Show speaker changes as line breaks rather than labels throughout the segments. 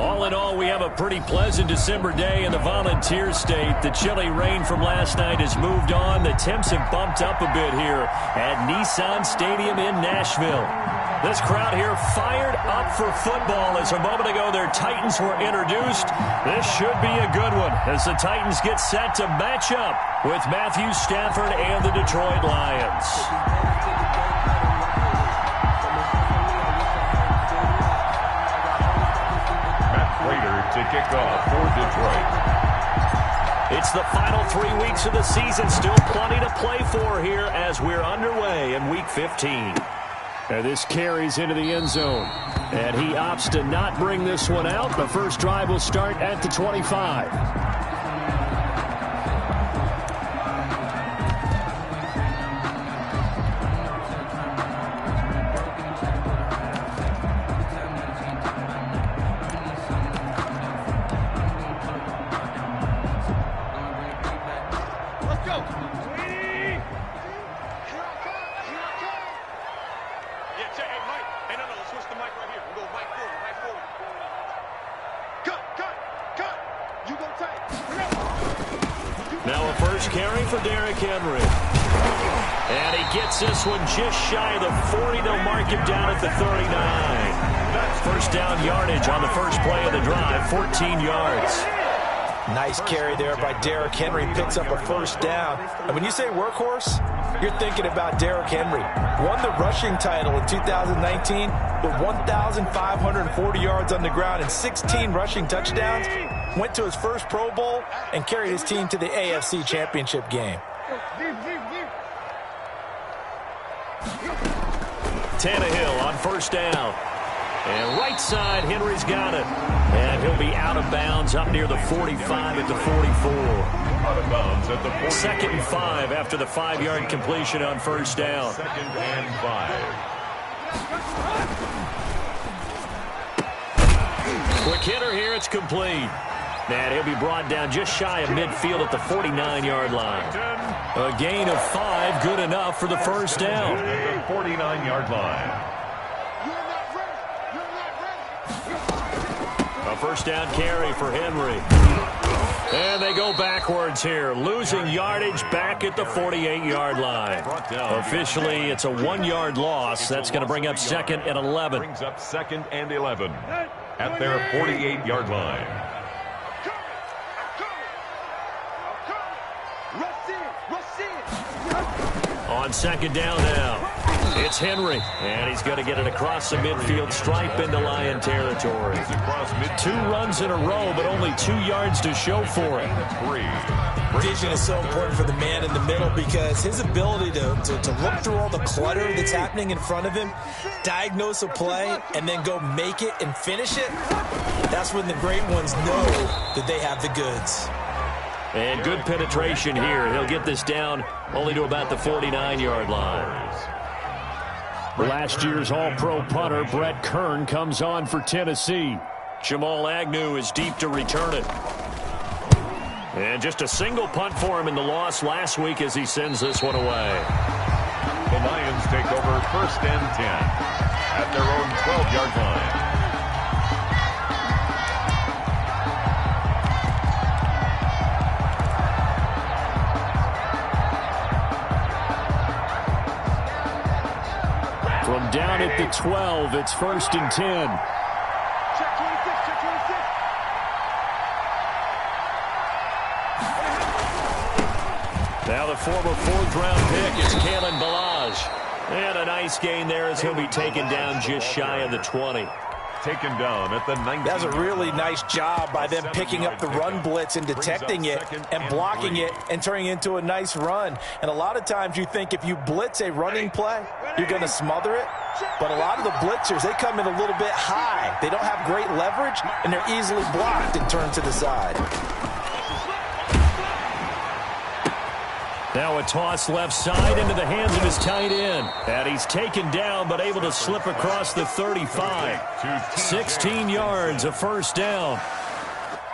All in all, we have a pretty pleasant December day in the Volunteer State. The chilly rain from last night has moved on. The temps have bumped up a bit here at Nissan Stadium in Nashville. This crowd here fired up for football as a moment ago their Titans were introduced. This should be a good one as the Titans get set to match up with Matthew Stafford and the Detroit Lions.
To kick off for Detroit.
It's the final 3 weeks of the season. Still plenty to play for here as we're underway in Week 15. And this carries into the end zone. And he opts to not bring this one out. The first drive will start at the 25. Now a first carry for Derrick Henry. And he gets this one just shy of the 40. They'll mark him down at the 39. First down yardage on the first play of the drive, 14 yards.
Nice carry there by Derrick Henry. Picks up a first down. And when you say workhorse, you're thinking about Derrick Henry. Won the rushing title in 2019 with 1,540 yards on the ground and 16 rushing touchdowns. Went to his first Pro Bowl and carried his team to the AFC Championship game.
Tannehill on first down. And right side, Henry's got it. And he'll be out of bounds up near the 45 at the 44.
Out of bounds at the 44.
Second and 5 after the 5-yard completion on first down.
Second and 5.
Quick hitter here, it's complete. And he'll be brought down just shy of midfield at the 49-yard line. A gain of 5, good enough for the first down.
At the 49-yard line.
A first down carry for Henry. And they go backwards here, losing yardage back at the 48-yard line. Officially, it's a 1-yard loss. That's going to bring up second and 11.
Brings up second and 11 at their 48-yard line.
On second down now, it's Henry, and he's going to get it across the midfield stripe into Lion territory. 2 runs in a row, but only 2 yards to show for it.
Vision is so important for the man in the middle because his ability to look through all the clutter that's happening in front of him, diagnose a play, and then go make it and finish it, that's when the great ones know that they have the goods.
And good penetration here. He'll get this down only to about the 49-yard line. Last year's All-Pro punter Brett Kern comes on for Tennessee. Jamal Agnew is deep to return it. And just a single punt for him in the loss last week as he sends this one away.
The Lions take over first and 10 at their own 12-yard line.
From down at the 12, it's first and 10. Now the former 4th-round pick is Kalen Ballage. And a nice gain there as he'll be taken down just shy of the 20.
Taken down at the 19.
That's a really nice job by them picking up the run blitz and detecting it and blocking it and turning it into a nice run. And a lot of times you think if you blitz a running play, you're going to smother it. But a lot of the blitzers, they come in a little bit high. They don't have great leverage, and they're easily blocked and turned to the side.
Now a toss left side into the hands of his tight end. And he's taken down but able to slip across the 35. 16 yards, a first down.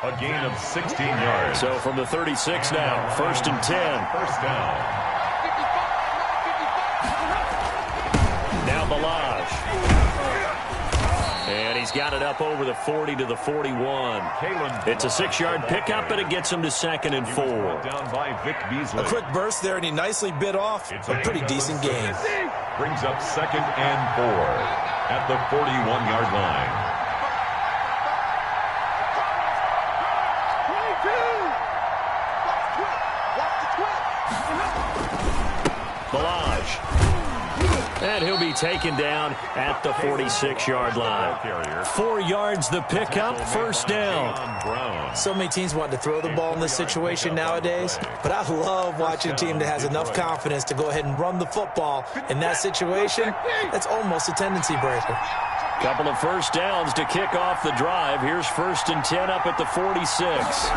A gain of 16 yards.
So from the 36 now, first and 10.
First down. Now
Ballage. And he's he's got it up over the 40 to the 41. It's a 6-yard pickup, and it gets him to 2nd and 4.
Down by Vic Beasley.
A quick burst there, and he nicely bit off a pretty decent game.
Brings up 2nd and 4 at the 41-yard line.
And he'll be taken down at the 46-yard line. 4 yards the pickup, 1st down.
So many teams want to throw the ball in this situation nowadays, but I love watching a team that has enough confidence to go ahead and run the football. In that situation, that's almost a tendency breaker.
Couple of 1st downs to kick off the drive. Here's 1st and 10 up at the 46.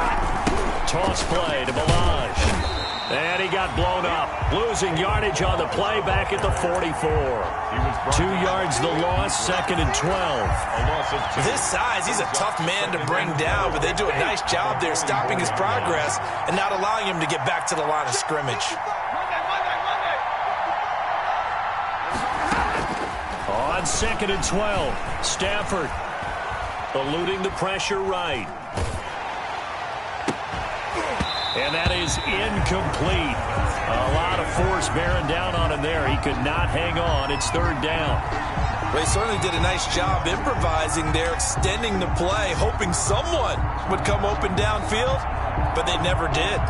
Toss play to Balaj. And he got blown up, losing yardage on the play back at the 44. 2 yards the loss, 2nd and 12.
This size, he's a tough man to bring down, but they do a nice job there stopping his progress and not allowing him to get back to the line of scrimmage.
On 2nd and 12, Stafford eluding the pressure right. And that is incomplete. A lot of force bearing down on him there. He could not hang on. It's 3rd down.
They certainly did a nice job improvising there, extending the play, hoping someone would come open downfield, but they never did.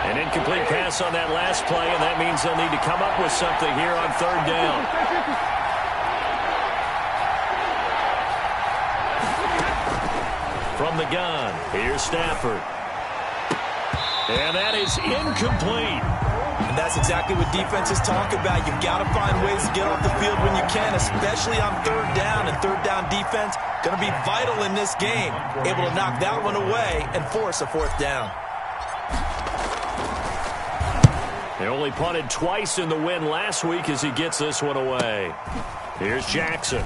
An incomplete pass on that last play, and that means they'll need to come up with something here on 3rd down. From the gun, here's Stafford. And that is incomplete.
And that's exactly what defenses talk about. You've got to find ways to get off the field when you can, especially on 3rd down. And 3rd down defense going to be vital in this game. Able to knock that one away and force a 4th down.
They only punted twice in the win last week as he gets this one away. Here's Jackson.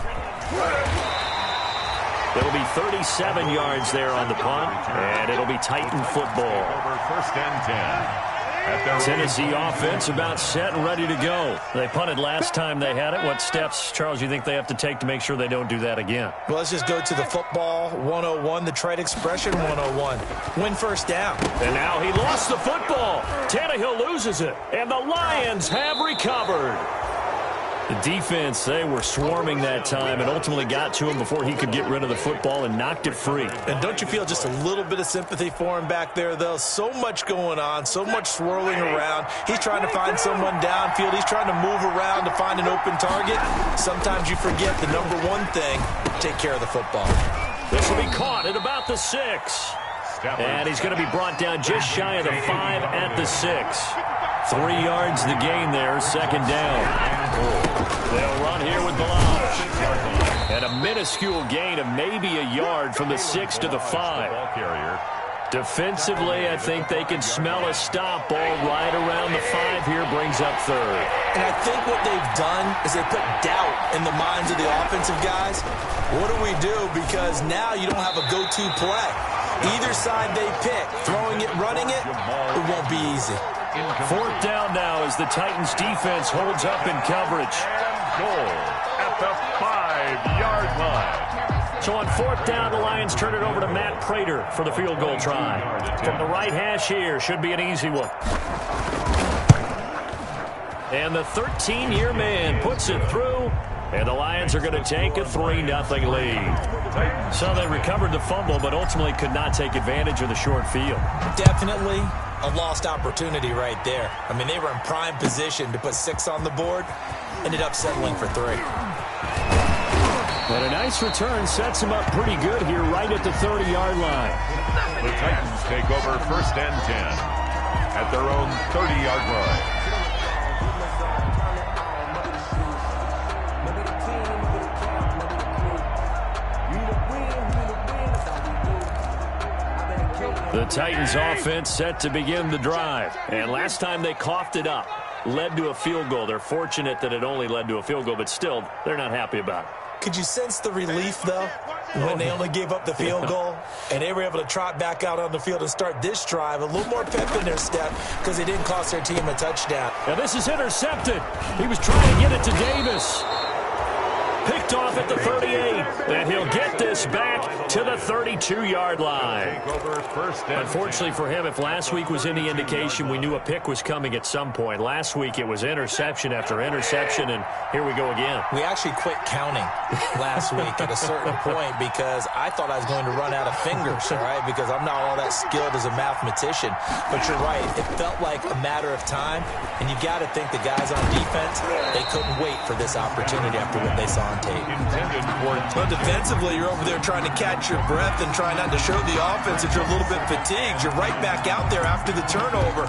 It'll be 37 yards there on the punt, and it'll be Titan football.
Over 1st and 10.
Tennessee offense about set and ready to go. They punted last time they had it. What steps, Charles, you think they have to take to make sure they don't do that again?
Well, let's just go to the football 101, the trade expression 101. Win 1st down.
And now he lost the football. Tannehill loses it, and the Lions have recovered. The defense, they were swarming that time and ultimately got to him before he could get rid of the football and knocked it free.
And don't you feel just a little bit of sympathy for him back there, though? So much going on, so much swirling around. He's trying to find someone downfield. He's trying to move around to find an open target. Sometimes you forget the number one thing, take care of the football.
This will be caught at about the 6. And he's going to be brought down just shy of the 5 at the 6. 3 yards the gain there, 2nd down. They'll run here with Balaj. And a minuscule gain of maybe a yard from the 6 to the 5. Defensively, I think they can smell a stop ball right around the 5 here, brings up 3rd.
And I think what they've done is they put doubt in the minds of the offensive guys. What do we do? Because now you don't have a go-to play. Either side they pick, throwing it, running it, it won't be easy.
4th down now as the Titans defense holds up in coverage.
Goal at the 5-yard line.
So on 4th down, the Lions turn it over to Matt Prater for the field goal try. From the right hash here, should be an easy one. And the 13-year man puts it through, and the Lions are going to take a 3-0 lead. So they recovered the fumble, but ultimately could not take advantage of the short field.
Definitely a lost opportunity right there. I mean, they were in prime position to put 6 on the board, ended up settling for 3.
But a nice return sets him up pretty good here right at the 30-yard line.
The Titans take over 1st and 10 at their own 30-yard line.
The Titans offense set to begin the drive. And last time they coughed it up, led to a field goal. They're fortunate that it only led to a field goal, but still, they're not happy about it.
Could you sense the relief, though, when they only gave up the field goal and they were able to trot back out on the field and start this drive? A little more pep in their step because they didn't cost their team a touchdown.
Now this is intercepted. He was trying to get it to Davis. Picked picked off at the 38. And he'll get this back to the 32-yard line. Unfortunately for him, if last week was any indication, we knew a pick was coming at some point. Last week it was interception after interception, and here we go again.
We actually quit counting last week at a certain point because I thought I was going to run out of fingers, all right, because I'm not all that skilled as a mathematician. But you're right. It felt like a matter of time, and you got to think the guys on defense, they couldn't wait for this opportunity after what they saw on tape.
But defensively, you're over there trying to catch your breath and try not to show the offense that you're a little bit fatigued. You're right back out there after the turnover.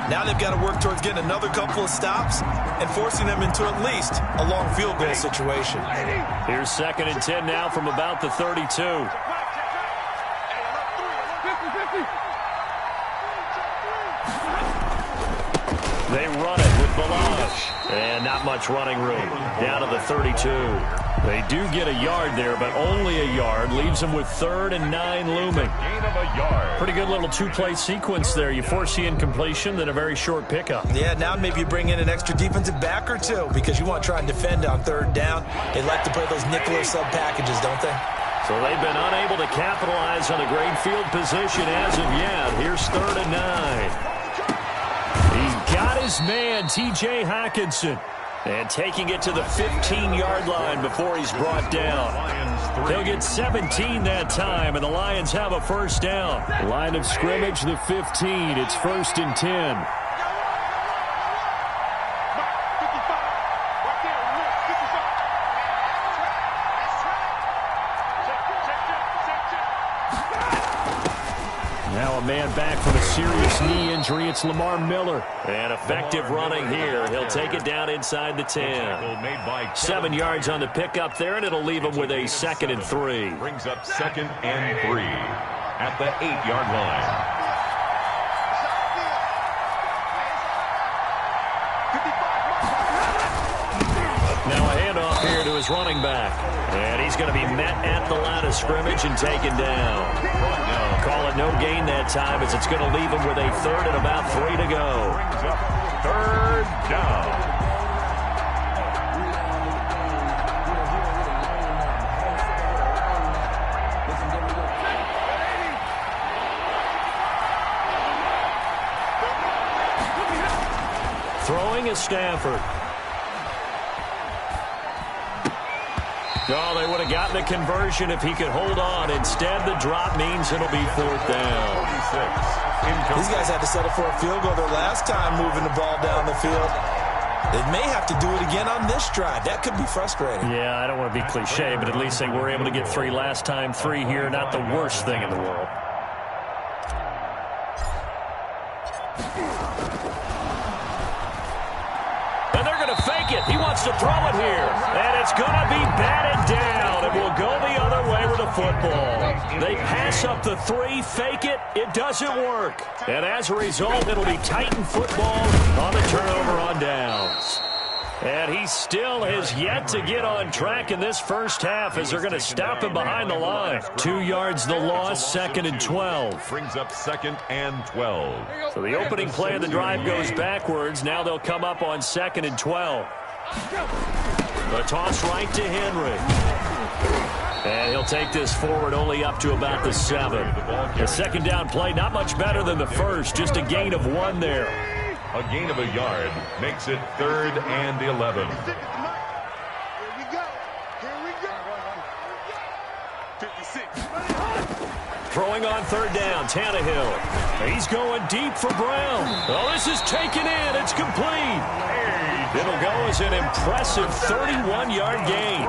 Now they've got to work towards getting another couple of stops and forcing them into at least a long field goal situation.
Here's 2nd and 10 now from about the 32. They run it with Balazs. And not much running room. Down to the 32. They do get a yard there, but only a yard. Leaves them with 3rd and 9 looming.
Gain of a yard.
Pretty good little two-play sequence there. You force the incompletion, then a very short pickup.
Yeah, now maybe you bring in an extra defensive back or two because you want to try and defend on 3rd down. They like to play those nickel or sub packages, don't they?
So they've been unable to capitalize on a great field position as of yet. Here's 3rd and 9. He's got his man, T.J. Hockenson. And taking it to the 15-yard line before he's brought down. They'll get 17 that time, and the Lions have a first down. Line of scrimmage, the 15. It's 1st and 10. Now a man back from a serious knee injury. It's Lamar Miller. And effective running here. He'll take it down inside the 10. 7 yards on the pickup there, and it'll leave him with a 2nd and 3.
Brings up 2nd and 3 at the 8-yard line.
Now a handoff here to his running back. And he's going to be met at the line of scrimmage and taken down. Call it no gain that time as it's going to leave him with a 3rd and about 3 to go.
3rd down.
Throwing is Stafford. Oh, they would have gotten the conversion if he could hold on. Instead, the drop means it'll be 4th down.
These guys had to settle for a field goal their last time moving the ball down the field. They may have to do it again on this drive. That could be frustrating.
Yeah, I don't want to be cliche, but at least they were able to get 3 last time. 3 here, not the worst thing in the world. And they're going to fake it. He wants to throw it here. And it's going to be batted down. It will go the other way with the football. They pass up the 3, fake it. It doesn't work. And as a result, it'll be Titan football on the turnover on downs. And he still has yet to get on track in this first half as they're going to stop him behind the line. 2 yards the loss, 2nd and 12.
Brings up 2nd and 12.
So the opening play of the drive goes backwards. Now they'll come up on 2nd and 12. The toss right to Henry. And he'll take this forward only up to about the 7. The 2nd down play, not much better than the first. Just a gain of 1 there.
A gain of a yard makes it 3rd and 11.
Here we go. 56.
Throwing on 3rd down, Tannehill. He's going deep for Brown. Oh, this is taken in. It's complete. It'll go as an impressive 31-yard gain.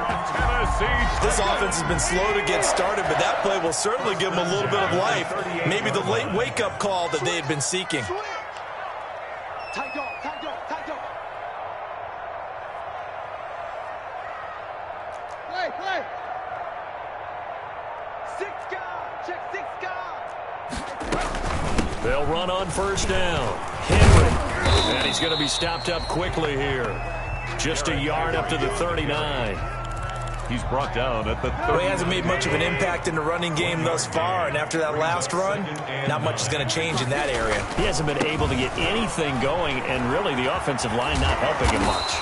This offense has been slow to get started, but that play will certainly give them a little bit of life. Maybe the late wake-up call that they had been seeking.
Tight dog. Play. 6 guard. Check 6 guard.
They'll run on 1st down. Henry. And he's going to be stopped up quickly here. Just a yard up to the 39.
He's brought down at the 30.
Well, he hasn't made much of an impact in the running game thus far, and after that last run, not much is going to change in that area.
He hasn't been able to get anything going, and really the offensive line not helping him much.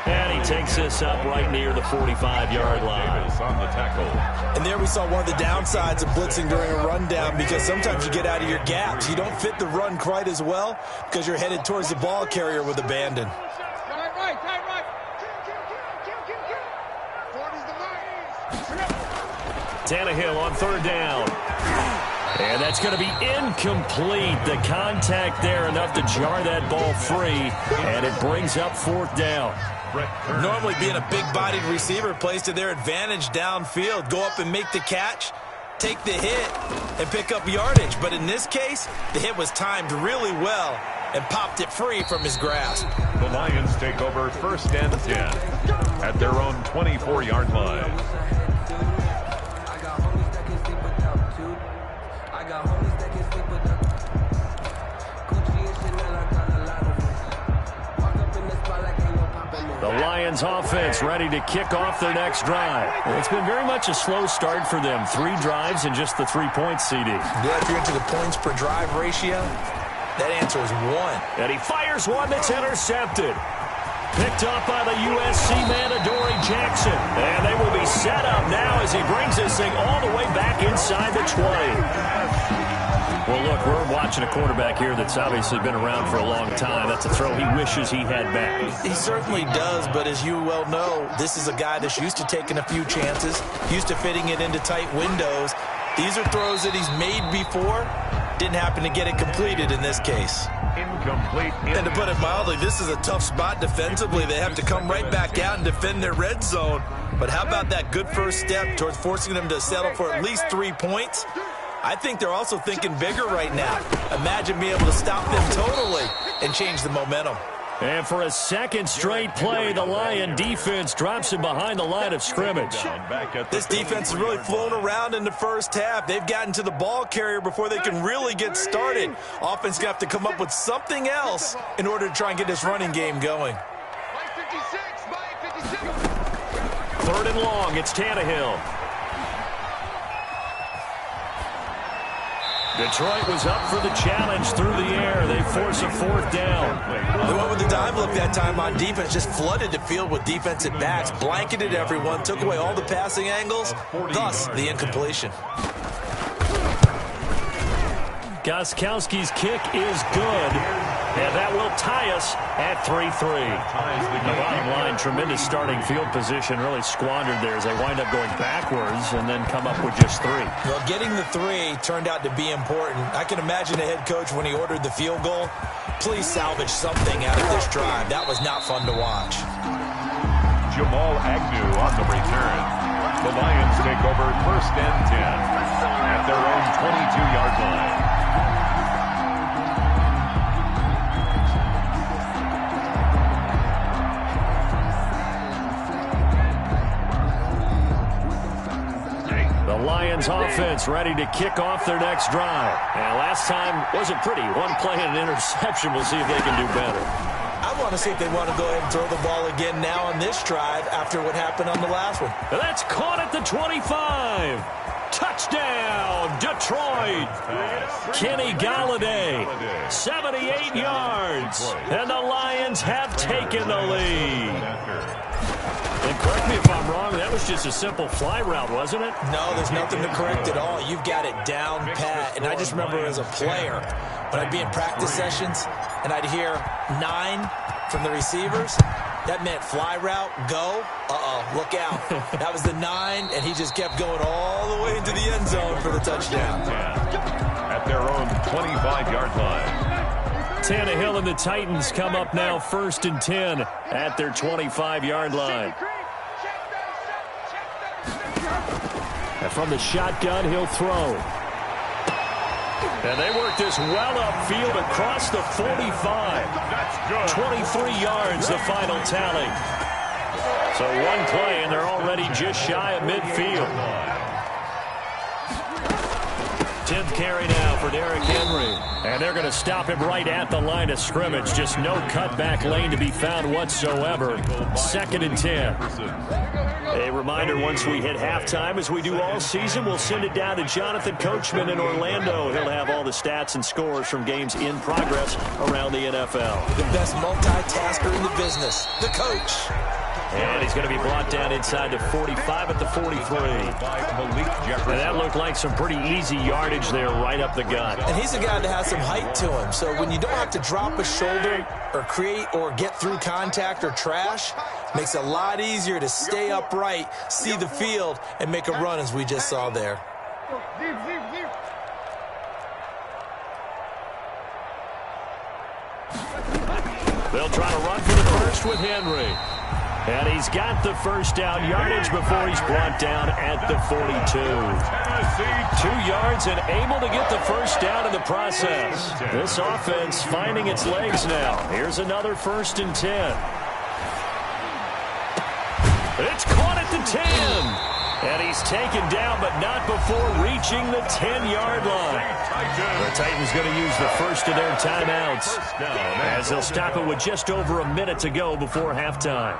And he takes this up right near the 45-yard line.
On the tackle.
And there we saw one of the downsides of blitzing during a rundown, because sometimes you get out of your gaps. You don't fit the run quite as well because you're headed towards the ball carrier with abandon.
Right.
Tannehill on third down. And that's going to be incomplete. The contact there enough to jar that ball free, and it brings up fourth down.
Normally being a big-bodied receiver plays to their advantage downfield. Go up and make the catch, take the hit, and pick up yardage. But in this case, the hit was timed really well and popped it free from his grasp.
The Lions take over first and 10 at their own 24-yard line.
The Lions offense ready to kick off their next drive. It's been very much a slow start for them. 3 drives and just the 3-point CD.
Yeah, if you're into the points per drive ratio, that answer is 1.
And he fires one that's intercepted. Picked up by the USC man, Adoree Jackson. And they will be set up now as he brings this thing all the way back inside the 20. Well, look, we're watching a quarterback here that's obviously been around for a long time. That's a throw he wishes he had back.
He certainly does, but as you well know, this is a guy that's used to taking a few chances, used to fitting it into tight windows. These are throws that he's made before. Didn't happen to get it completed in this case.
Incomplete.
And to put it mildly, this is a tough spot defensively. They have to come right back out and defend their red zone. But how about that good first step towards forcing them to settle for at least 3 points? I think they're also thinking bigger right now. Imagine being able to stop them totally and change the momentum.
And for a second straight play, the Lion defense drops him behind the line of scrimmage.
This defense has really flown around in the first half. They've gotten to the ball carrier before they can really get started. Offense going to have to come up with something else in order to try and get this running game going.
3rd and long, it's Tannehill. Detroit was up for the challenge through the air. They force a 4th down.
They went with the dime look that time on defense, just flooded the field with defensive backs, blanketed everyone, took away all the passing angles, thus the incompletion.
Gostkowski's kick is good, and that will tie us at 3-3. The bottom line, tremendous starting field position, really squandered there as they wind up going backwards and then come up with just 3.
Well, getting the 3 turned out to be important. I can imagine the head coach when he ordered the field goal. Please salvage something out of this drive. That was not fun to watch.
Jamal Agnew on the return. The Lions take over first and 10 at their own 22-yard line.
The Lions offense ready to kick off their next drive. And last time wasn't pretty. 1 play and an interception. We'll see if they can do better.
I want to see if they want to go ahead and throw the ball again now on this drive after what happened on the last one.
That's caught at the 25. Touchdown, Detroit. Kenny Galladay, 78 yards. And the Lions have taken the lead. And correct me if I'm wrong, that was just a simple fly route, wasn't it?
No, there's nothing to correct at all. You've got it down pat. And I just remember as a player, when I'd be in practice sessions and I'd hear 9 from the receivers, that meant fly route, go, look out. That was the 9, and he just kept going all the way into the end zone for the touchdown.
At their own 25-yard line.
Tannehill and the Titans come up now 1st and 10 at their 25-yard line. And from the shotgun, he'll throw. And they work this well upfield across the 45. 23 yards, the final tally. So 1 play, and they're already just shy of midfield. 10th carry now for Derrick Henry. And they're going to stop him right at the line of scrimmage. Just no cutback lane to be found whatsoever. 2nd and 10. A reminder, once we hit halftime, as we do all season, we'll send it down to Jonathan Coachman in Orlando. He'll have all the stats and scores from games in progress around the NFL.
The best multitasker in the business, the coach.
And he's going to be brought down inside the 45 at the 43. And that looked like some pretty easy yardage there right up the gut.
And he's a guy that has some height to him. So when you don't have to drop a shoulder or create or get through contact or trash, makes it a lot easier to stay upright, see the field, and make a run as we just saw there.
They'll try to run for the first with Henry. And he's got the first down yardage before he's brought down at the 42. 2 yards and able to get the first down in the process. This offense finding its legs now. Here's another 1st and 10. It's caught at the 10. And he's taken down, but not before reaching the 10-yard line. The Titans going to use the first of their timeouts as they'll stop it with just over a minute to go before halftime.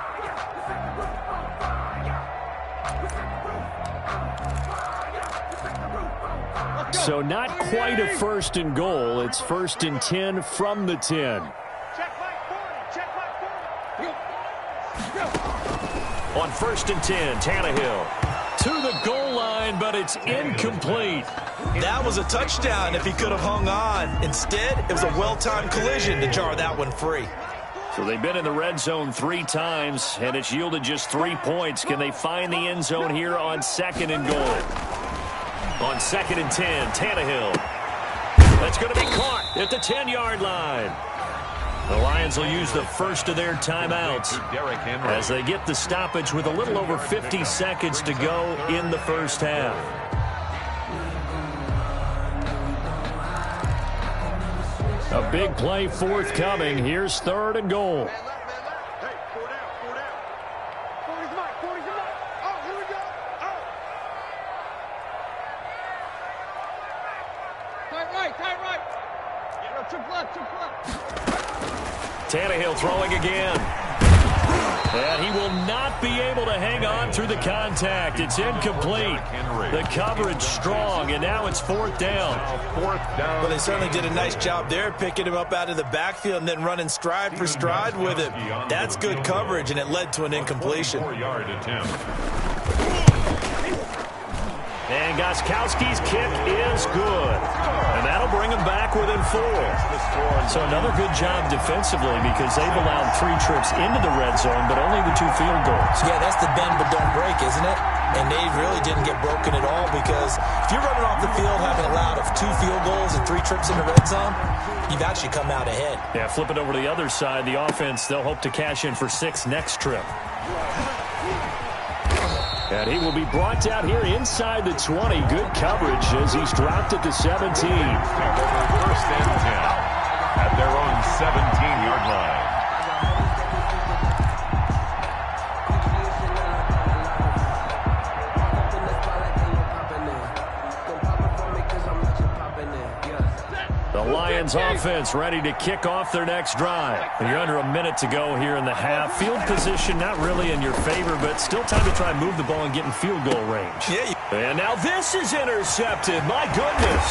So not quite a 1st and goal. It's 1st and 10 from the 10.
Check my 40. Check my 40.
On 1st and 10, Tannehill to the goal line, but it's incomplete.
That was a touchdown if he could have hung on. Instead, it was a well-timed collision to jar that one free.
So they've been in the red zone 3 times, and it's yielded just 3 points. Can they find the end zone here on 2nd and goal? On 2nd and 10, Tannehill. That's going to be caught at the 10-yard line. The Lions will use the first of their timeouts as they get the stoppage with a little over 50 seconds to go in the first half. A big play forthcoming. Here's 3rd and goal.
Hey, 4 down, 4 down. 40's mine, 40's mine. Oh, here we go. Oh. Tight right. Yeah, triple left.
Tannehill throwing again. And he will not be able to hang on through the contact. It's incomplete. The coverage strong, and now it's 4th down.
Well, they certainly did a nice job there, picking him up out of the backfield and then running stride for stride with him. That's good coverage, and it led to an incompletion.
4-yard attempt.
And Gostkowski's kick is good. And that'll bring him back within 4. So another good job defensively because they've allowed 3 trips into the red zone, but only the 2 field goals.
Yeah, that's the bend but don't break, isn't it? And they really didn't get broken at all because if you're running off the field having allowed 2 field goals and 3 trips in the red zone, you've actually come out ahead.
Yeah, flip it over to the other side. The offense, they'll hope to cash in for 6 next trip. And he will be brought down here inside the 20. Good coverage as he's dropped at the 17.
Take over 1st and 10 at their own 17-yard line.
The Lions offense ready to kick off their next drive. And you're under a minute to go here in the half. Field position not really in your favor, but still time to try and move the ball and get in field goal range.
Yeah.
And now this is intercepted. My goodness.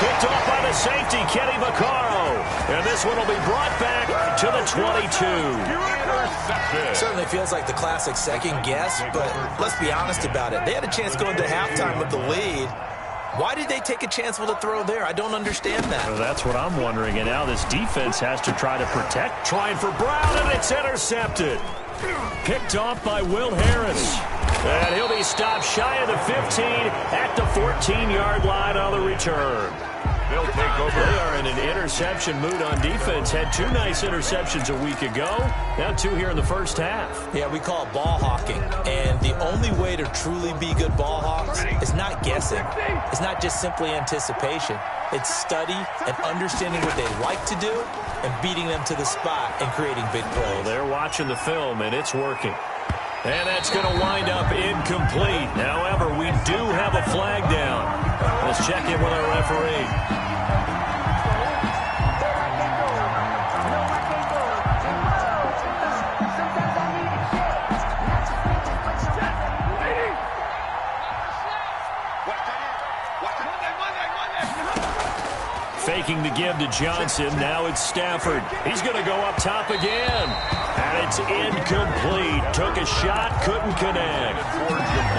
Picked off by the safety, Kenny Vaccaro. And this one will be brought back to the 22.
Certainly feels like the classic second guess, but let's be honest about it. They had a chance going to halftime with the lead. Why did they take a chance with a throw there? I don't understand that.
Well, that's what I'm wondering. And now this defense has to try to protect. Trying for Brown, and it's intercepted. Picked off by Will Harris. And he'll be stopped shy of the 15 at the 14-yard line on the return.
They'll take over.
They are in an interception mood on defense. Had 2 nice interceptions a week ago. Now 2 here in the first half.
Yeah, we call it ball hawking. And the only way to truly be good ball hawks is not guessing. It's not just simply anticipation. It's study and understanding what they like to do and beating them to the spot and creating big plays.
Well, they're watching the film, and it's working. And that's going to wind up incomplete. However, we do have a flag down. Let's check in with our referee. Faking the give to Johnson. Now it's Stafford. He's going to go up top again. And it's incomplete. Took a shot, couldn't connect.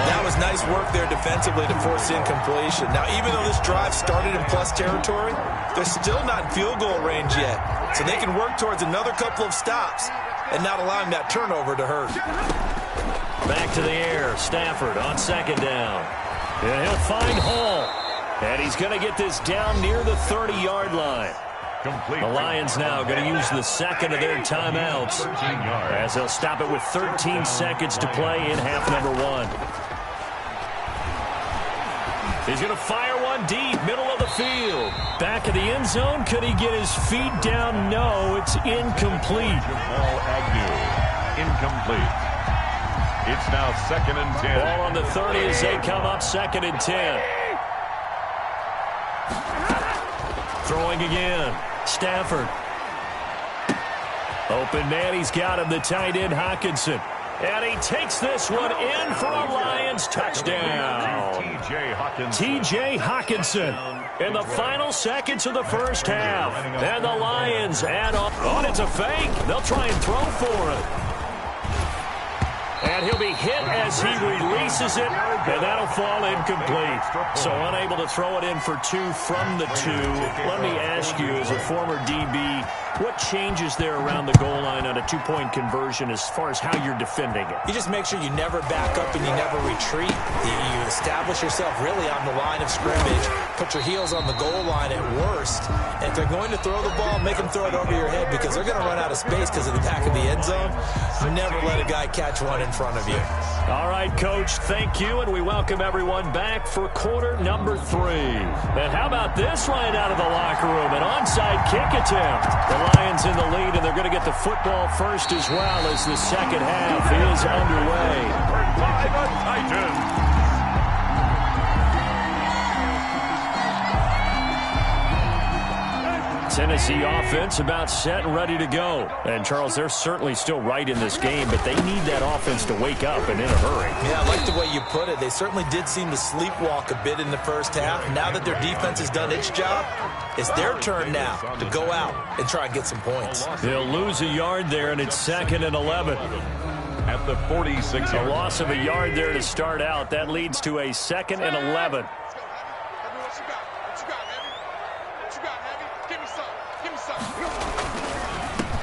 That was nice work there defensively to force incompletion. Now, even though this drive started in plus territory, they're still not in field goal range yet. So they can work towards another couple of stops and not allowing that turnover to hurt.
Back to the air. Stafford on second down. And he'll find Hall. And he's going to get this down near the 30-yard line. The Lions now going to use the second of their timeouts as they'll stop it with 13 seconds to play in half number 1. He's going to fire one deep, middle of the field. Back of the end zone. Could he get his feet down? No, it's incomplete.
Jamal Agnew, incomplete. It's now 2nd and 10.
Ball on the 30 as they come up 2nd and 10. Throwing again. Stafford. Open man. He's got him. The tight end, Hockenson. And he takes this one in for a Lions touchdown. T.J. Hockenson in the final seconds of the first half. And the Lions add on. Oh, it's a fake. They'll try and throw for it. And he'll be hit as he releases it, and that'll fall incomplete. So unable to throw it in for 2 from the 2. Let me ask you, as a former DB, what changes there around the goal line on a 2-point conversion as far as how you're defending it?
You just make sure you never back up and you never retreat. You establish yourself really on the line of scrimmage, put your heels on the goal line at worst, and if they're going to throw the ball, make them throw it over your head because they're going to run out of space because of the back of the end zone. Never let a guy catch one in front of you.
All right, Coach, thank you, and we welcome everyone back for quarter number 3. And how about this right out of the locker room? An onside kick attempt. The Lions in the lead, and they're going to get the football first as well as the second half is underway.
By the Titans.
Tennessee offense about set and ready to go. And, Charles, they're certainly still right in this game, but they need that offense to wake up and in a hurry.
Yeah, I like the way you put it. They certainly did seem to sleepwalk a bit in the first half. Now that their defense has done its job, it's their turn now to go out and try and get some points.
They'll lose a yard there, and it's 2nd and 11.
At the 46.
A loss of a yard there to start out. That leads to a 2nd and 11.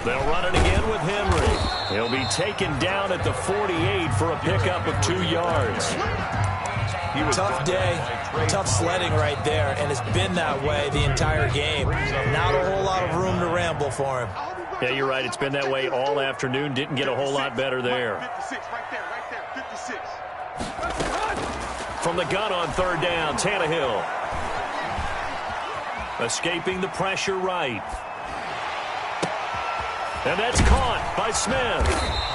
They'll run it again with Henry. He'll be taken down at the 48 for a pickup of 2 yards.
Tough day, tough sledding right there, and it's been that way the entire game. Not a whole lot of room to ramble for him.
Yeah, you're right. It's been that way all afternoon. Didn't get a whole lot better there.
56, right there, 56.
From the gun on 3rd down, Tannehill. Escaping the pressure right. And that's caught by Smith.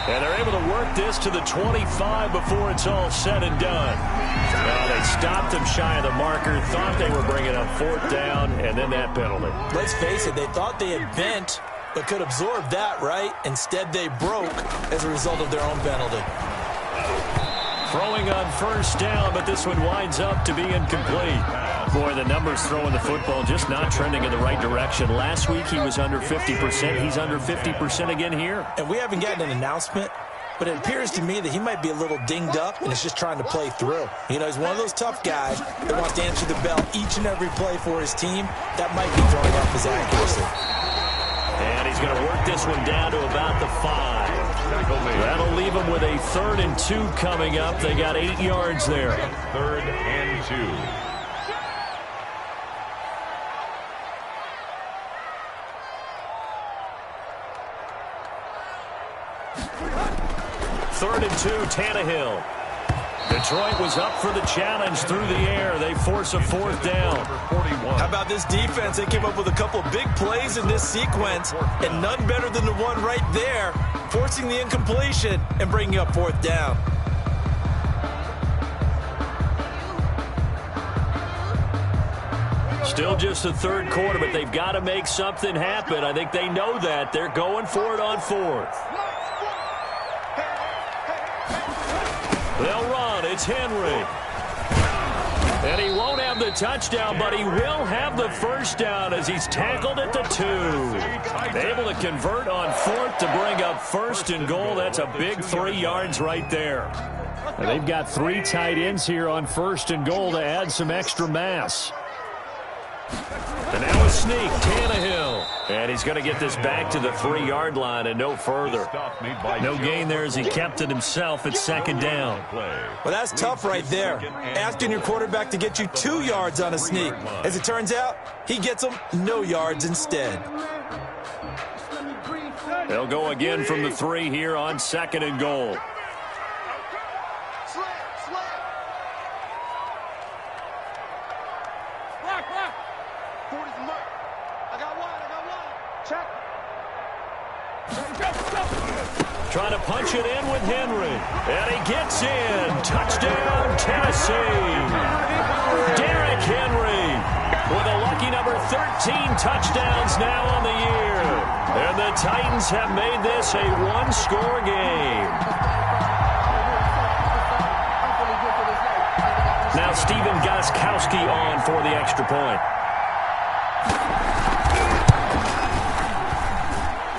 And they're able to work this to the 25 before it's all said and done. Well, they stopped him shy of the marker, thought they were bringing up 4th down, and then that penalty.
Let's face it, they thought they had bent, but could absorb that, right? Instead, they broke as a result of their own penalty.
Throwing on 1st down, but this one winds up to be incomplete. Boy, the numbers throwing the football just not trending in the right direction. Last week he was under 50%. He's under 50% again here.
And we haven't gotten an announcement, but it appears to me that he might be a little dinged up and is just trying to play through. You know, he's one of those tough guys that wants to answer the bell each and every play for his team. That might be throwing off his accuracy.
And he's going to work this one down to about the 5. That'll leave him with a 3rd and 2 coming up. They got 8 yards there.
3rd and 2.
3rd and 2, Tannehill. Detroit was up for the challenge through the air. They force a 4th down.
How about this defense? They came up with a couple of big plays in this sequence, and none better than the one right there, forcing the incompletion and bringing up 4th down.
Still just the third quarter, but they've got to make something happen. I think they know that. They're going for it on fourth. They'll run. It's Henry. And he won't have the touchdown, but he will have the first down as he's tackled at the 2. Able to convert on fourth to bring up first and goal. That's a big 3 yards right there. And they've got 3 tight ends here on first and goal to add some extra mass. And now a sneak, Tannehill. And he's going to get this back to the 3-yard line and no further. No gain there as he kept it himself at second down.
Well, that's tough right there. Asking your quarterback to get you 2 yards on a sneak. As it turns out, he gets them no yards instead.
They'll go again from the 3 here on second and goal. Trying to punch it in with Henry. And he gets in. Touchdown, Tennessee. Derrick Henry with a lucky number 13 touchdowns now on the year. And the Titans have made this a 1-score game. Now Stephen Gostkowski on for the extra point.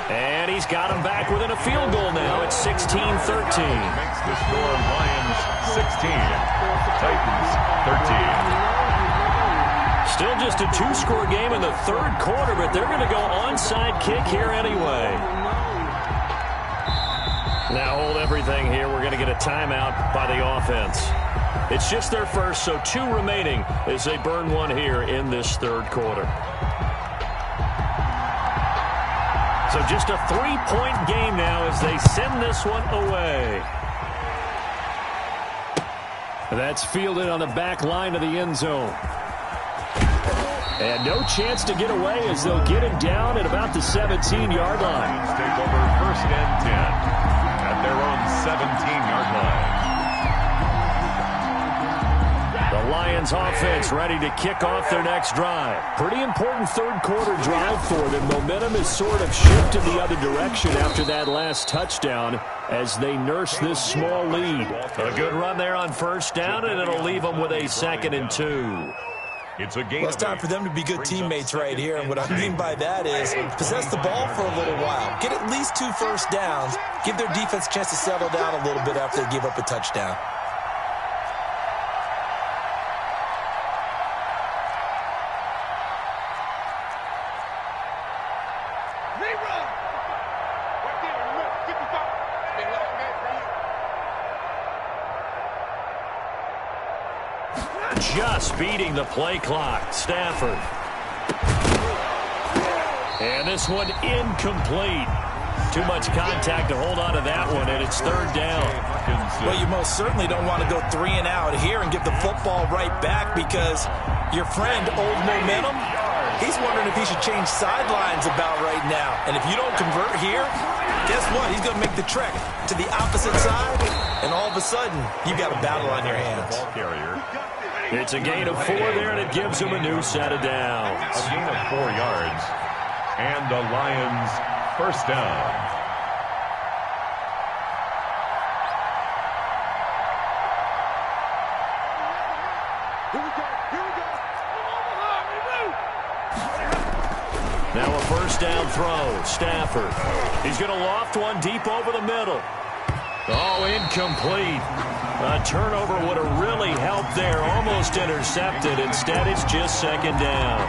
And he's got him back within a field goal now. It's 16-13.
Makes the score Lions 16, Titans 13.
Still just a 2-score game in the third quarter, but they're going to go onside kick here anyway. Now hold everything here. We're going to get a timeout by the offense. It's just their first, so 2 remaining as they burn 1 here in this third quarter. So just a 3-point game now as they send this one away. That's fielded on the back line of the end zone. And no chance to get away as they'll get him down at about the 17-yard line.
Take over first and 10 at their own 17-yard line.
The Lions offense ready to kick off their next drive. Pretty important third quarter drive for them. Momentum has sort of shifted the other direction after that last touchdown as they nurse this small lead. A good run there on first down, and it'll leave them with a 2nd and 2.
It's a game.
Well, it's time for them to be good teammates right here. And what I mean by that is possess the ball for a little while. Get at least 2 first downs. Give their defense a chance to settle down a little bit after they give up a touchdown.
Just beating the play clock. Stafford. And this one incomplete. Too much contact to hold on to that one, and it's third down.
Well, you most certainly don't want to go 3 and out here and give the football right back because your friend, Old Momentum, he's wondering if he should change sidelines about right now. And if you don't convert here, guess what? He's going to make the trek to the opposite side, and all of a sudden, you've got a battle on your hands.
Ball carrier.
It's a gain of 4 there, and it gives him a new set of downs.
A gain of 4 yards. And the Lions first down.
Now a first down throw. Stafford. He's going to loft one deep over the middle. Oh, incomplete. A turnover would have really helped there. Almost intercepted. Instead, it's just second down.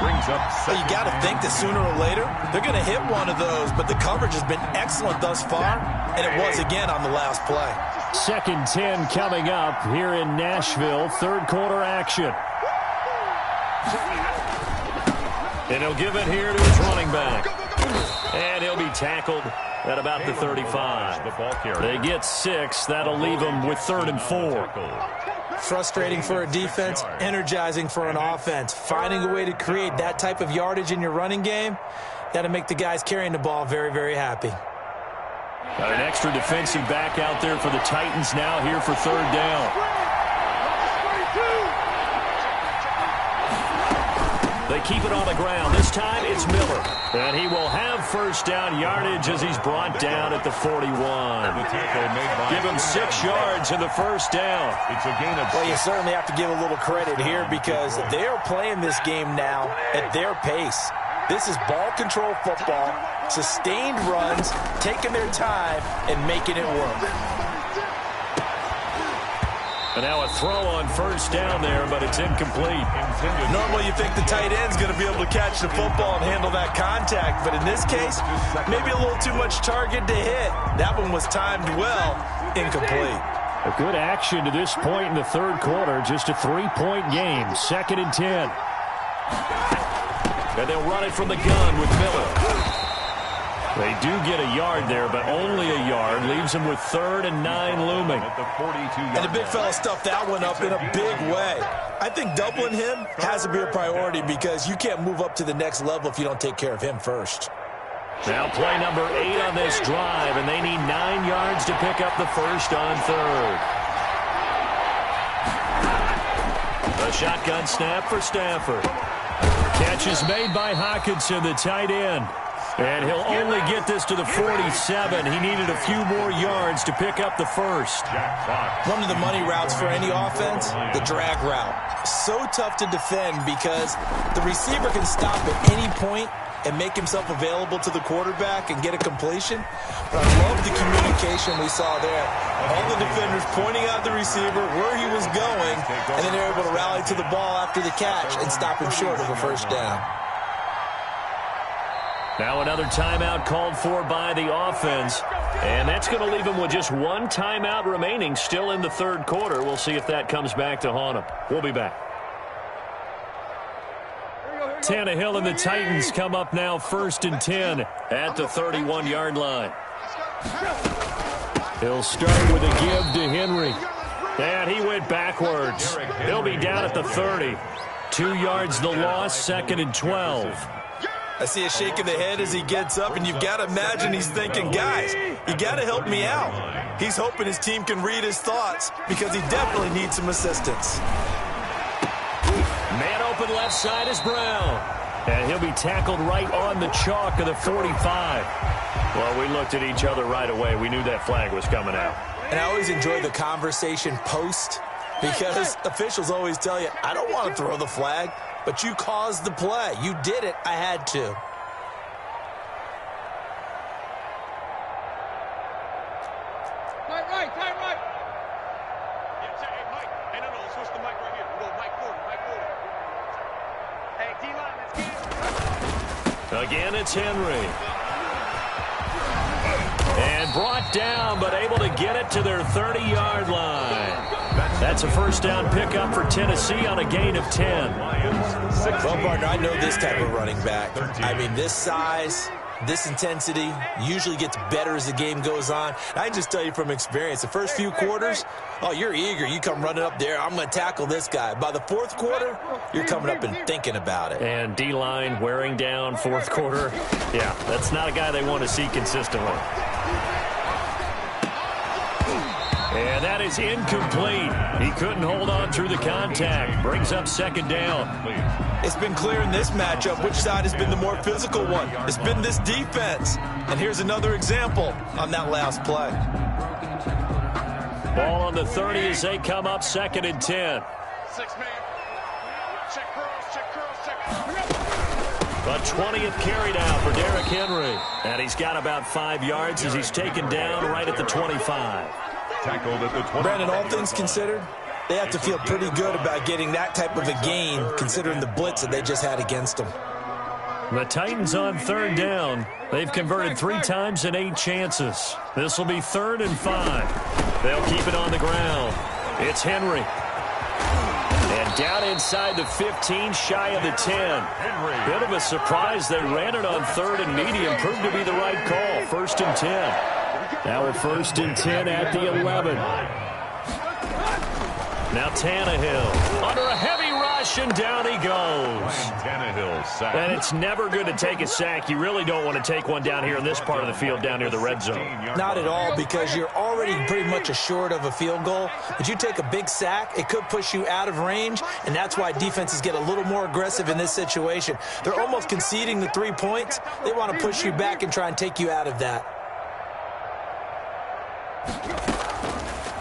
Brings up
Well, you got to think that sooner or later, they're going to hit one of those. But the coverage has been excellent thus far, and it was again on the last play.
2nd 10 coming up here in Nashville. Third quarter action. And he'll give it here to his running back. And he'll be tackled at about the 35. They get 6. That'll leave them with 3rd and 4.
Frustrating for a defense, energizing for an offense. Finding a way to create that type of yardage in your running game, got to make the guys carrying the ball very, very happy.
Got an extra defensive back out there for the Titans now here for third down. keep it on the ground. This time it's Miller. And he will have first down yardage as he's brought down at the 41. Give him 6 yards in the first down.
It's a gain of 6.
Well, you certainly have to give a little credit here because they are playing this game now at their pace. This is ball control football, sustained runs, taking their time, and making it work.
And now a throw on first down there, but it's incomplete.
Normally you think the tight end's going to be able to catch the football and handle that contact, but in this case, maybe a little too much target to hit. That one was timed well, incomplete.
A good action to this point in the third quarter, just a 3-point game, 2nd and 10. And they'll run it from the gun with Miller. They do get a yard there, but only a yard. Leaves them with 3rd and 9 looming.
And the big fella stuffed that one up in a big way. I think doubling him has to be a priority because you can't move up to the next level if you don't take care of him first.
Now play number 8 on this drive, and they need 9 yards to pick up the first on 3rd. A shotgun snap for Stafford. Catch is made by Hockenson, the tight end. And he'll only get this to the 47. He needed a few more yards to pick up the first.
One of the money routes for any offense, the drag route. So tough to defend because the receiver can stop at any point and make himself available to the quarterback and get a completion. But I love the communication we saw there. All the defenders pointing out the receiver, where he was going, and then they're able to rally to the ball after the catch and stop him short of a first down.
Now another timeout called for by the offense. And that's going to leave them with just 1 timeout remaining still in the third quarter. We'll see if that comes back to haunt them. We'll be back. Tannehill and the Titans come up now 1st and 10 at the 31-yard line. He'll start with a give to Henry. And he went backwards. He'll be down at the 30. 2 yards the loss, 2nd and 12.
I see a shake of the head as he gets up, and you've got to imagine he's thinking, guys, you got to help me out. He's hoping his team can read his thoughts because he definitely needs some assistance.
Man open left side is Brown. And he'll be tackled right on the chalk of the 45. Well, we looked at each other right away. We knew that flag was coming out.
And I always enjoy the conversation post because officials always tell you, I don't want to throw the flag. But you caused the play. You did it. I had to.
Right. Yeah, hey, Mike. Hey, no, switch the mic right here. We go Mike forward. Hey, D-line, let's get it.
Again, it's Henry. And brought down, but able to get it to their 30-yard line. That's a first down pickup for Tennessee on a gain of 10.
Well, partner, I know this type of running back. I mean, this size, this intensity usually gets better as the game goes on. I can just tell you from experience, the first few quarters, oh, you're eager. You come running up there, I'm going to tackle this guy. By the fourth quarter, you're coming up and thinking about it.
And D-line wearing down fourth quarter. Yeah, that's not a guy they want to see consistently. And that is incomplete. He couldn't hold on through the contact. Brings up 2nd down.
It's been clear in this matchup which side has been the more physical one. It's been this defense. And here's another example on that last play.
Ball on the 30 as they come up 2nd and 10.
6-man. Check cross.
A 20th carry down for Derrick Henry. And he's got about 5 yards as he's taken down right at the 25.
Tackled at the 20.
Brandon, all things considered, they have to feel pretty good about getting that type of a gain considering the blitz that they just had against them.
The Titans on 3rd down. They've converted 3 times in 8 chances. This will be 3rd and 5. They'll keep it on the ground. It's Henry. And down inside the 15, shy of the 10. Bit of a surprise. They ran it on 3rd and medium. Proved to be the right call. 1st and 10. Now a 1st and 10 at the 11. Now Tannehill under a heavy rush. possession. Down he goes. And it's never good to take a sack. You really don't want to take one down here in this part of the field, down near the red zone.
Not at all, because you're already pretty much assured of a field goal. But you take a big sack, it could push you out of range, and that's why defenses get a little more aggressive in this situation. They're almost conceding the 3 points. They want to push you back and try and take you out of that.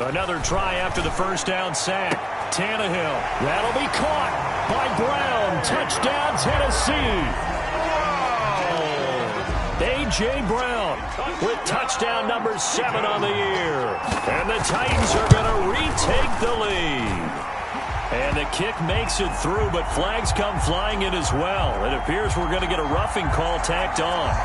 Another try after the first down sack. Tannehill. That'll be caught by Brown. Touchdown, Tennessee. A.J. Brown with touchdown number 7 on the year. And the Titans are going to retake the lead. And the kick makes it through, but flags come flying in as well. It appears we're going to get a roughing call tacked on.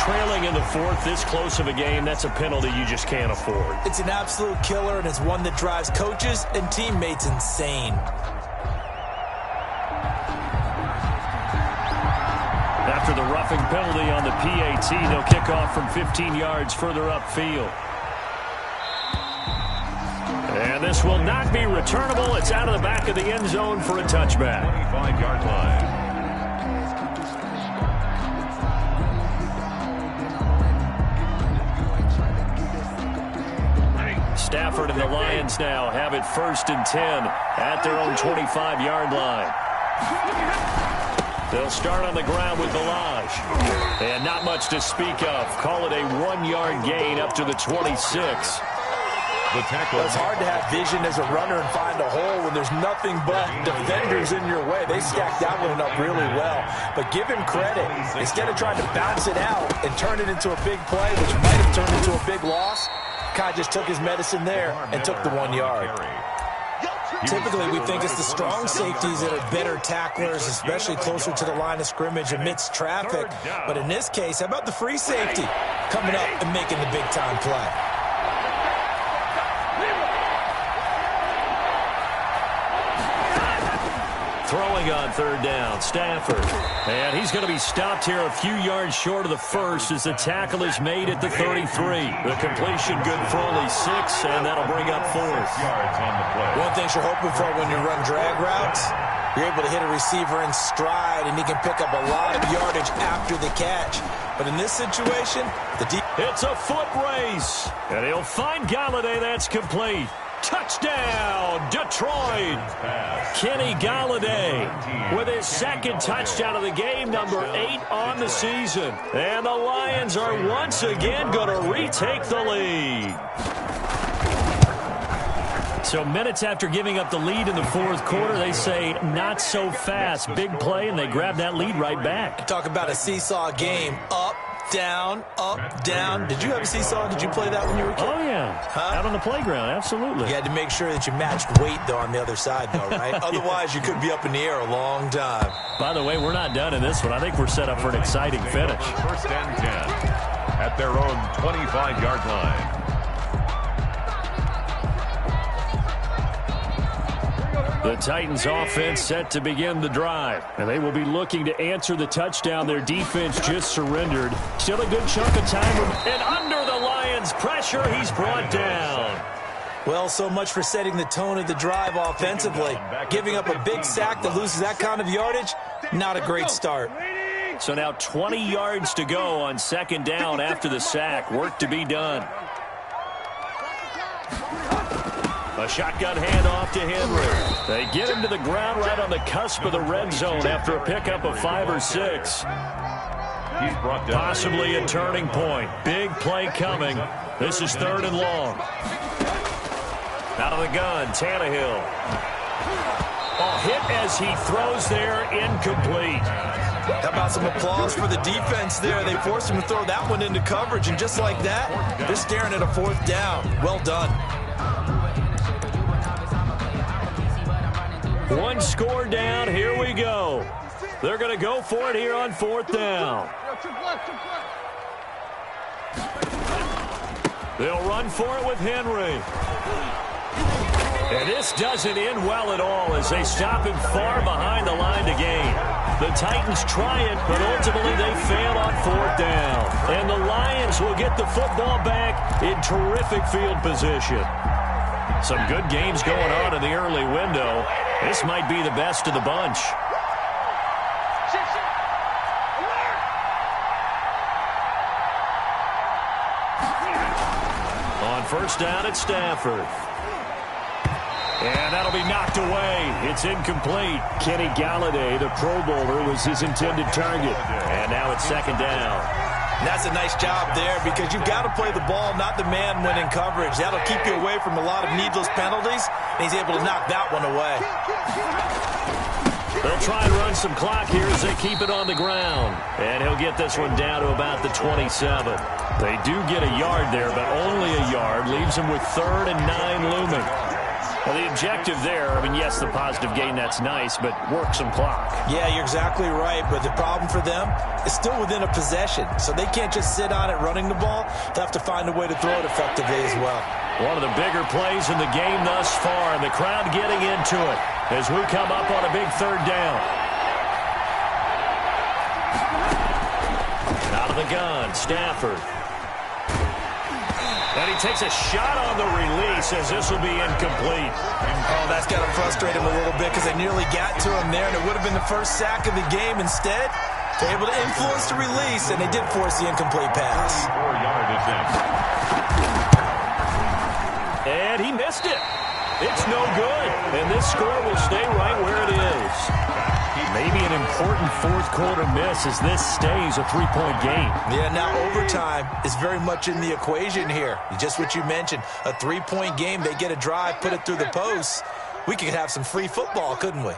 Trailing in the fourth, this close of a game, that's a penalty you just can't afford.
It's an absolute killer, and it's one that drives coaches and teammates insane.
After the roughing penalty on the PAT, they'll kick off from 15 yards further upfield. And this will not be returnable. It's out of the back of the end zone for a touchback.
25-yard line.
Stafford and the Lions now have it 1st and 10 at their own 25-yard line. They'll start on the ground with Balaj. And not much to speak of. Call it a 1-yard gain up to the 26.
The tackle.
It's hard to have vision as a runner and find a hole when there's nothing but defenders in your way. They stacked that one up really well. But give him credit. Instead of trying to bounce it out and turn it into a big play, which might have turned into a big loss, Kai just took his medicine there and took the 1 yard. Typically, we think it's the strong safeties that are better tacklers, especially closer to the line of scrimmage amidst traffic. But in this case, how about the free safety coming up and making the big-time play?
Throwing on 3rd down, Stafford. And he's going to be stopped here a few yards short of the first as the tackle is made at the 33. The completion good for only 6, and that'll bring up 4th.
Yards on the play.
One thing you're hoping for when you run drag routes, you're able to hit a receiver in stride, and he can pick up a lot of yardage after the catch. But in this situation,
it's a foot race, and he'll find Galladay. That's complete. Touchdown, Detroit. Kenny Galladay with his 2nd touchdown of the game, number 8 on the season. And the Lions are once again going to retake the lead. So minutes after giving up the lead in the 4th quarter, they say not so fast. Big play, and they grab that lead right back.
Talk about a seesaw game. Up, down, up, down. Did you have a seesaw? Did you play that when you were a kid?
Oh, yeah.
Huh?
Out on the playground, absolutely.
You had to make sure that you matched weight, though, on the other side, though, right? Otherwise, you could be up in the air a long time.
By the way, we're not done in this one. I think we're set up for an exciting finish.
1st and 10 at their own 25-yard line.
The Titans offense set to begin the drive, and they will be looking to answer the touchdown their defense just surrendered. Still a good chunk of time, and under the Lions' pressure, he's brought down.
Well, so much for setting the tone of the drive offensively. Giving up a big sack that loses that kind of yardage, not a great start.
So now 20 yards to go on 2nd down after the sack. Work to be done. A shotgun handoff to Henry. They get him to the ground right on the cusp of the red zone after a pickup of 5 or 6.
He's brought down.
Possibly a turning point. Big play coming. This is 3rd and long. Out of the gun, Tannehill. A hit as he throws there, incomplete.
How about some applause for the defense there? They forced him to throw that one into coverage, and just like that, they're staring at a 4th down. Well done.
One score down. Here we go. They're going to go for it here on 4th down. They'll run for it with Henry. And this doesn't end well at all as they stop him far behind the line to gain. The Titans try it, but ultimately they fail on 4th down. And the Lions will get the football back in terrific field position. Some good games going on in the early window. This might be the best of the bunch. On 1st down, it's Stafford. And that'll be knocked away. It's incomplete. Kenny Galladay, the Pro Bowler, was his intended target. And now it's 2nd down.
And that's a nice job there because you've got to play the ball, not the man when in coverage. That'll keep you away from a lot of needless penalties, and he's able to knock that one away.
They'll try and run some clock here as they keep it on the ground. And he'll get this one down to about the 27. They do get a yard there, but only a yard. Leaves them with 3rd and 9 looming. Well, the objective there, I mean, yes, the positive gain, that's nice, but work some clock.
Yeah, you're exactly right, but the problem for them is still within a possession, so they can't just sit on it running the ball. They'll have to find a way to throw it effectively as well.
One of the bigger plays in the game thus far, and the crowd getting into it as we come up on a big 3rd down. Out of the gun, Stafford. And he takes a shot on the release as this will be incomplete.
Oh, that's got to frustrate him a little bit because they nearly got to him there, and it would have been the first sack of the game. Instead, they're able to influence the release, and they did force the incomplete pass.
4-yard attempt.
And he missed it. It's no good. And this score will stay right where it is. Maybe an important 4th quarter miss as this stays a 3-point game.
Yeah, now overtime is very much in the equation here. Just what you mentioned, a 3-point game. They get a drive, put it through the posts. We could have some free football, couldn't we?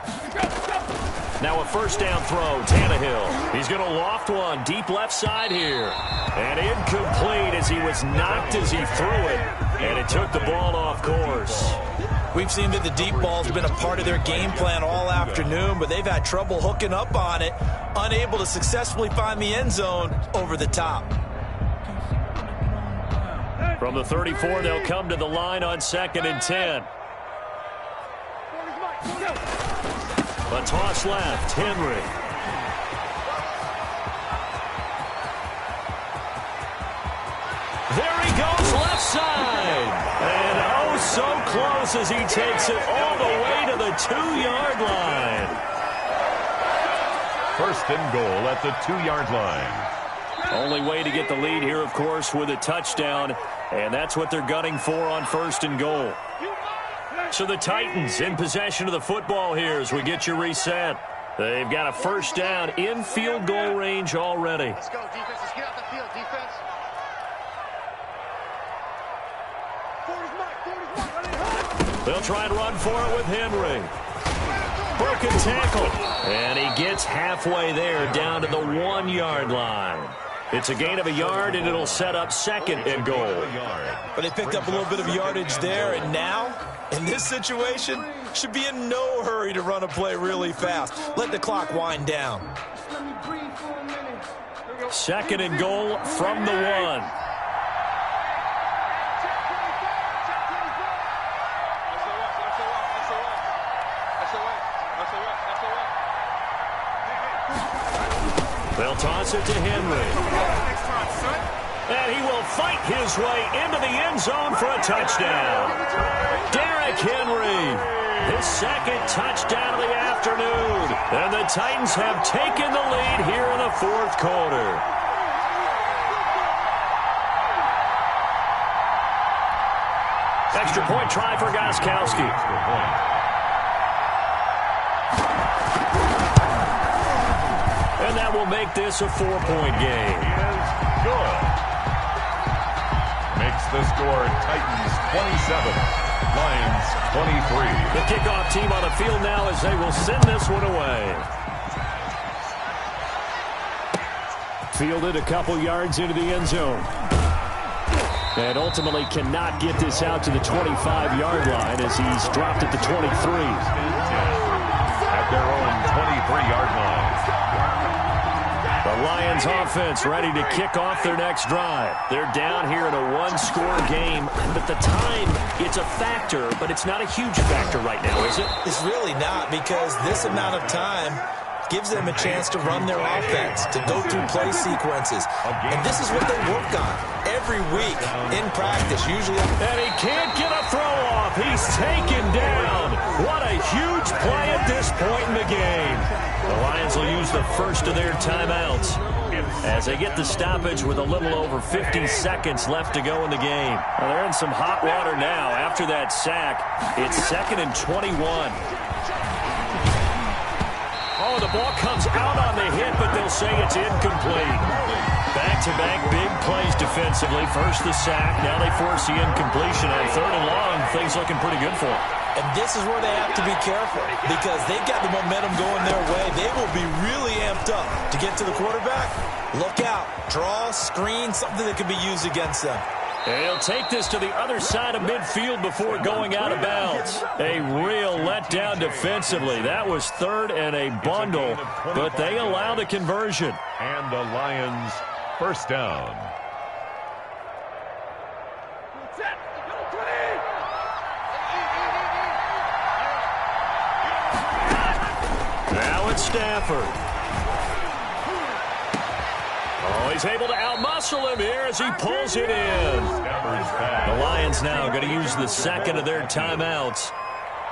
Now a 1st down throw, Tannehill. He's going to loft one deep left side here. And incomplete as he was knocked as he threw it. And it took the ball off course.
We've seen that the deep ball's been a part of their game plan all afternoon, but they've had trouble hooking up on it, unable to successfully find the end zone over the top.
From the 34, they'll come to the line on 2nd and 10. A toss left, Henry. There he goes, left side. And oh, so close as he takes it all the way to the 2-yard line.
1st and goal at the 2-yard line.
Only way to get the lead here, of course, with a touchdown. And that's what they're gunning for on 1st and goal. So the Titans in possession of the football here as we get you reset. They've got a 1st down in field goal range already.
Let's go, defense. Let's get out the field, defense.
They'll try and run for it with Henry. Broken tackle. And he gets halfway there down to the 1-yard line. It's a gain of a yard, and it'll set up 2nd and goal.
But they picked up a little bit of yardage there, and now, in this situation, should be in no hurry to run a play really fast. Let the clock wind down.
2nd and goal from the 1. They'll toss it to Henry. And he will fight his way into the end zone for a touchdown. Derrick Henry, his 2nd touchdown of the afternoon. And the Titans have taken the lead here in the 4th quarter. Extra point try for Gostkowski. And that will make this a 4-point game.
He is good. Makes the score Titans 27, Lions 23.
The kickoff team on the field now as they will send this one away. Fielded a couple yards into the end zone. And ultimately cannot get this out to the 25-yard line as he's dropped at the 23.
At their own 23-yard line.
The Lions offense ready to kick off their next drive. They're down here in a 1-score game. But the time, it's a factor, but it's not a huge factor right now, is it?
It's really not, because this amount of time gives them a chance to run their offense, to go through play sequences. And this is what they work on every week in practice, usually.
And he can't get a throw off. He's taken down. What a huge play at this point in the game. The Lions will use the first of their timeouts as they get the stoppage with a little over 50 seconds left to go in the game. Well, they're in some hot water now after that sack. It's 2nd and 21. Oh, the ball comes out on the hit, but they'll say it's incomplete. Back-to-back big plays defensively. First the sack, now they force the incompletion. On 3rd and long, things looking pretty good for them.
And this is where they have to be careful because they've got the momentum going their way. They will be really amped up to get to the quarterback. Look out. Draw, screen, something that could be used against them.
And he'll take this to the other side of midfield before going out of bounds. A real letdown defensively. That was 3rd and a bundle, but they allow the conversion.
And the Lions first down.
Now it's Stafford. Oh, he's able to outmuscle him here as he pulls it in. The Lions now going to use the 2nd of their timeouts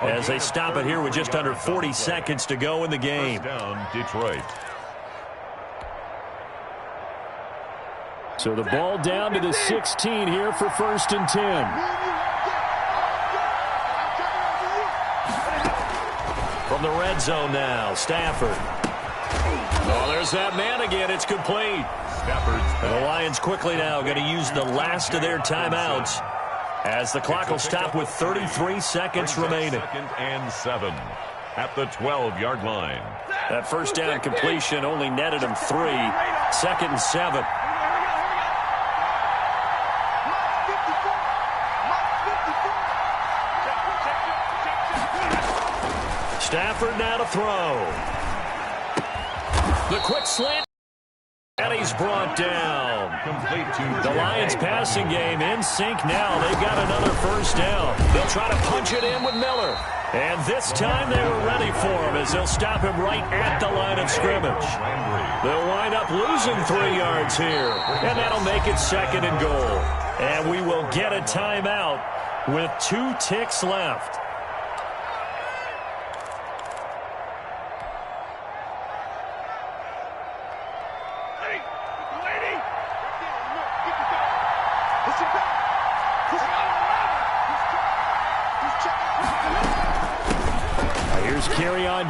as they stop it here with just under 40 seconds to go in the game.
First down, Detroit.
So the ball down to the 16 here for 1st and 10. From the red zone now, Stafford. Oh, there's that man again. It's complete. The Lions quickly now going to use the last of their timeouts as the clock will stop with 33 seconds remaining.
2nd and 7 at the 12-yard line.
That first down completion only netted him 3. 2nd and 7. Stafford now to throw. The quick slant. And he's brought down.
Complete to
the Lions passing game in sync now. They've got another first down. They'll try to punch it in with Miller. And this time they were ready for him as they'll stop him right at the line of scrimmage. They'll wind up losing 3 yards here. And that'll make it 2nd and goal. And we will get a timeout with 2 ticks left.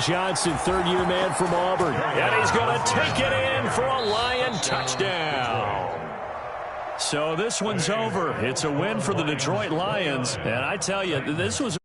Johnson, 3rd-year man from Auburn. And he's going to take it in for a Lion touchdown. So this one's over. It's a win for the Detroit Lions. And I tell you, this was